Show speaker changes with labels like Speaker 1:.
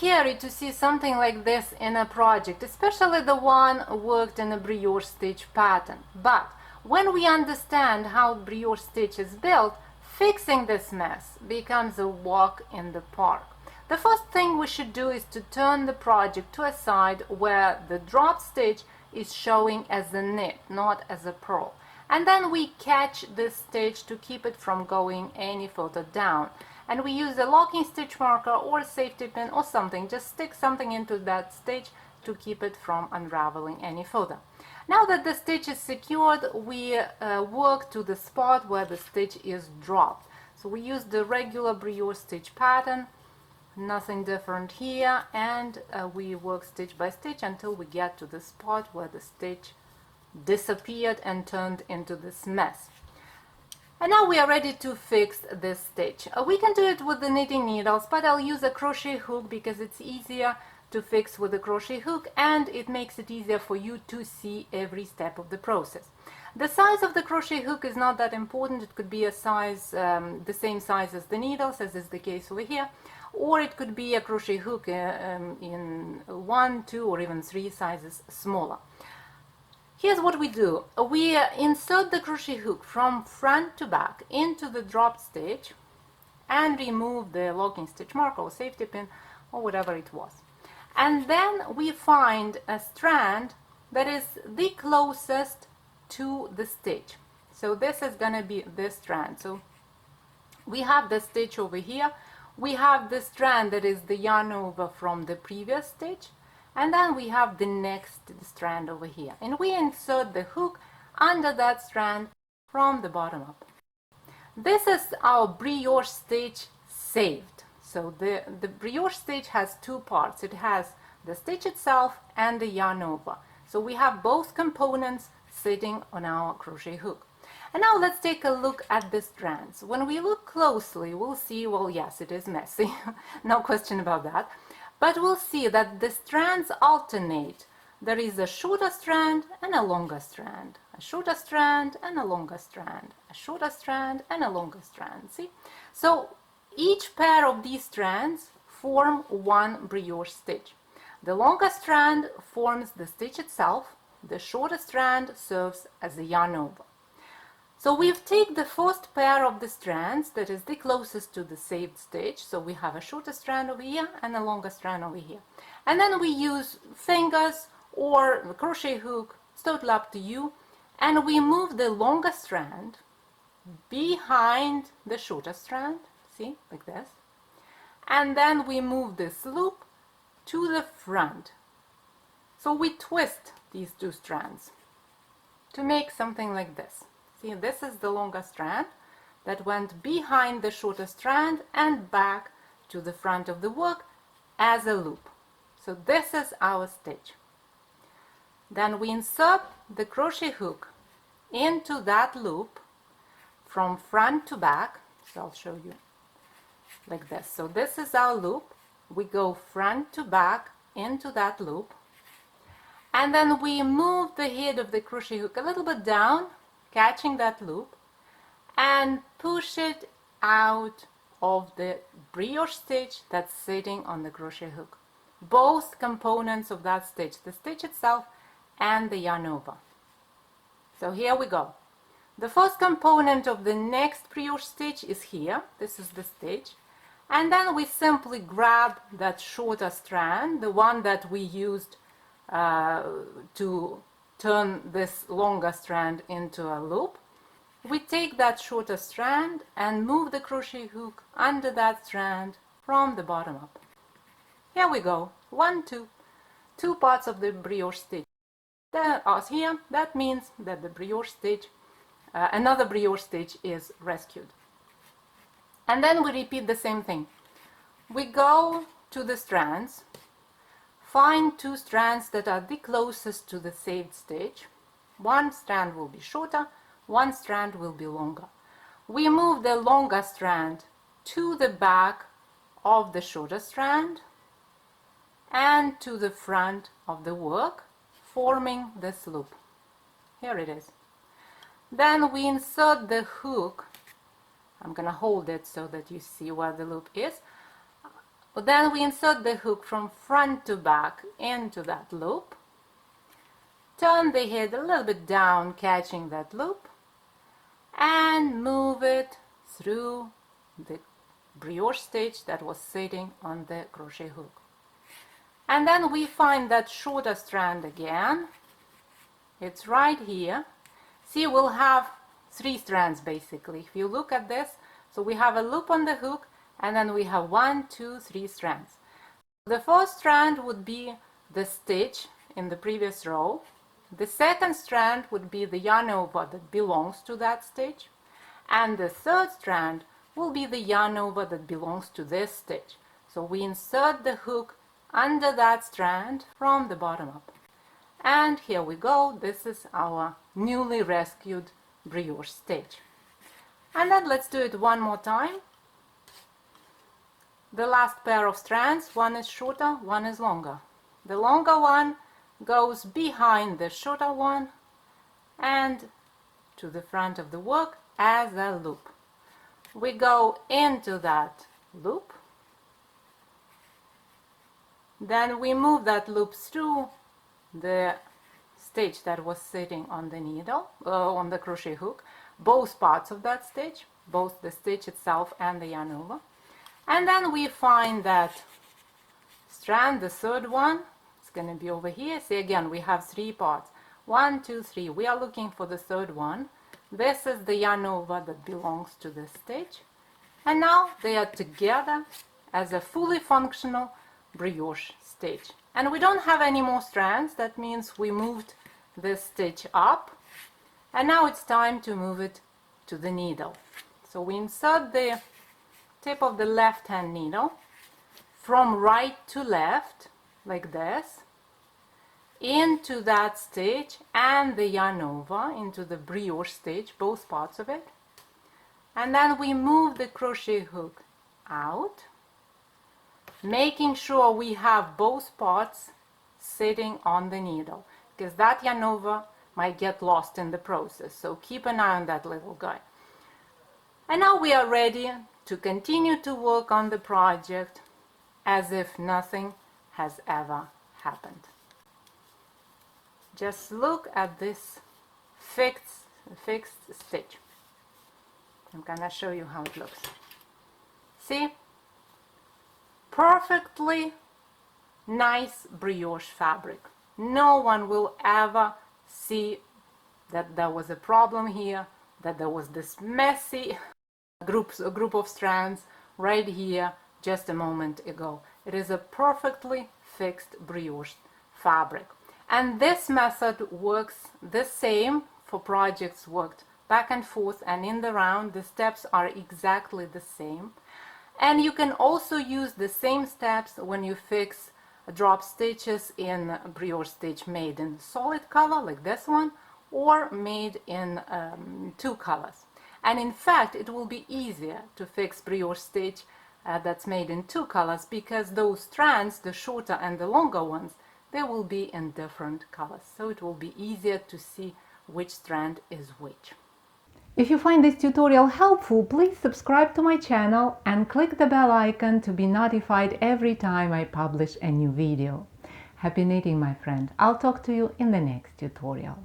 Speaker 1: scary to see something like this in a project, especially the one worked in a brioche stitch pattern. But when we understand how brioche stitch is built, fixing this mess becomes a walk in the park. The first thing we should do is to turn the project to a side where the drop stitch is showing as a knit, not as a purl. And then we catch this stitch to keep it from going any further down. And we use a locking stitch marker or a safety pin or something, just stick something into that stitch to keep it from unraveling any further. Now that the stitch is secured, we work to the spot where the stitch is dropped. So we use the regular brioche stitch pattern, nothing different here, and we work stitch by stitch until we get to the spot where the stitch disappeared and turned into this mess. And now we are ready to fix this stitch. We can do it with the knitting needles, but I'll use a crochet hook because it's easier to fix with a crochet hook and it makes it easier for you to see every step of the process. The size of the crochet hook is not that important. It could be a size, the same size as the needles, as is the case over here, or it could be a crochet hook in 1, 2, or even 3 sizes smaller. Here's what we do. We insert the crochet hook from front to back into the drop stitch and remove the locking stitch marker or safety pin or whatever it was. And then we find a strand that is the closest to the stitch. So this is going to be this strand. So we have the stitch over here. We have the strand that is the yarn over from the previous stitch. And then we have the next strand over here. And we insert the hook under that strand from the bottom up. This is our brioche stitch saved. So the brioche stitch has 2 parts. It has the stitch itself and the yarn over. So we have both components sitting on our crochet hook. And now let's take a look at the strands. When we look closely, we'll see, well, yes, it is messy. No question about that. But we'll see that the strands alternate. There is a shorter strand and a longer strand, a shorter strand and a longer strand, a shorter strand and a longer strand. See? So each pair of these strands form one brioche stitch. The longer strand forms the stitch itself. The shorter strand serves as a yarn over. So we've taken the first pair of the strands that is the closest to the saved stitch. So we have a shorter strand over here and a longer strand over here. And then we use fingers or the crochet hook, it's totally up to you. And we move the longer strand behind the shorter strand, see, like this. And then we move this loop to the front. So we twist these 2 strands to make something like this. See, this is the longer strand that went behind the shorter strand and back to the front of the work as a loop. So this is our stitch. Then we insert the crochet hook into that loop from front to back. So I'll show you like this. So this is our loop. We go front to back into that loop. And then we move the head of the crochet hook a little bit down, catching that loop, and push it out of the brioche stitch that's sitting on the crochet hook. Both components of that stitch, the stitch itself and the yarn over. So here we go. The first component of the next brioche stitch is here. This is the stitch. And then we simply grab that shorter strand, the one that we used to turn this longer strand into a loop. We take that shorter strand and move the crochet hook under that strand from the bottom up. Here we go. 1, 2. 2 parts of the brioche stitch. That is here. That means that the brioche stitch, another brioche stitch is rescued. And then we repeat the same thing. We go to the strands, find 2 strands that are the closest to the saved stitch. One strand will be shorter, one strand will be longer. We move the longer strand to the back of the shorter strand and to the front of the work, forming this loop. Here it is. Then we insert the hook. I'm going to hold it so that you see where the loop is. Then we insert the hook from front to back into that loop. Turn the head a little bit down, catching that loop, and move it through the brioche stitch that was sitting on the crochet hook. And then we find that shorter strand again. It's right here. See, we'll have 3 strands basically. If you look at this, so we have a loop on the hook, and then we have 1, 2, 3 strands. The first strand would be the stitch in the previous row. The second strand would be the yarn over that belongs to that stitch, and the third strand will be the yarn over that belongs to this stitch. So we insert the hook under that strand from the bottom up. And here we go. This is our newly rescued brioche stitch. And then let's do it one more time. The last pair of strands, one is shorter, one is longer. The longer one goes behind the shorter one and to the front of the work as a loop. We go into that loop, then we move that loop through the stitch that was sitting on the needle, on the crochet hook, both parts of that stitch, both the stitch itself and the yarn over. And then we find that strand, the third one, it's going to be over here. See, again, we have 3 parts. 1, 2, 3. We are looking for the third one. This is the yarn over that belongs to this stitch. And now they are together as a fully functional brioche stitch. And we don't have any more strands. That means we moved this stitch up. And now it's time to move it to the needle. So we insert the tip of the left hand needle from right to left, like this, into that stitch and the yarn over into the brioche stitch, both parts of it. And then we move the crochet hook out, making sure we have both parts sitting on the needle, because that yarn over might get lost in the process. So keep an eye on that little guy. And now we are ready to continue to work on the project as if nothing has ever happened. Just look at this fixed stitch. I'm gonna show you how it looks. See? Perfectly nice brioche fabric. No one will ever see that there was a problem here, that there was this messy group of strands right here just a moment ago. It is a perfectly fixed brioche fabric. And this method works the same for projects worked back and forth and in the round. The steps are exactly the same. And you can also use the same steps when you fix drop stitches in brioche stitch made in solid color like this one, or made in 2 colors. And in fact, it will be easier to fix brioche stitch that's made in 2 colors, because those strands, the shorter and the longer ones, they will be in different colors. So it will be easier to see which strand is which.
Speaker 2: If you find this tutorial helpful, please subscribe to my channel and click the bell icon to be notified every time I publish a new video. Happy knitting, my friend. I'll talk to you in the next tutorial.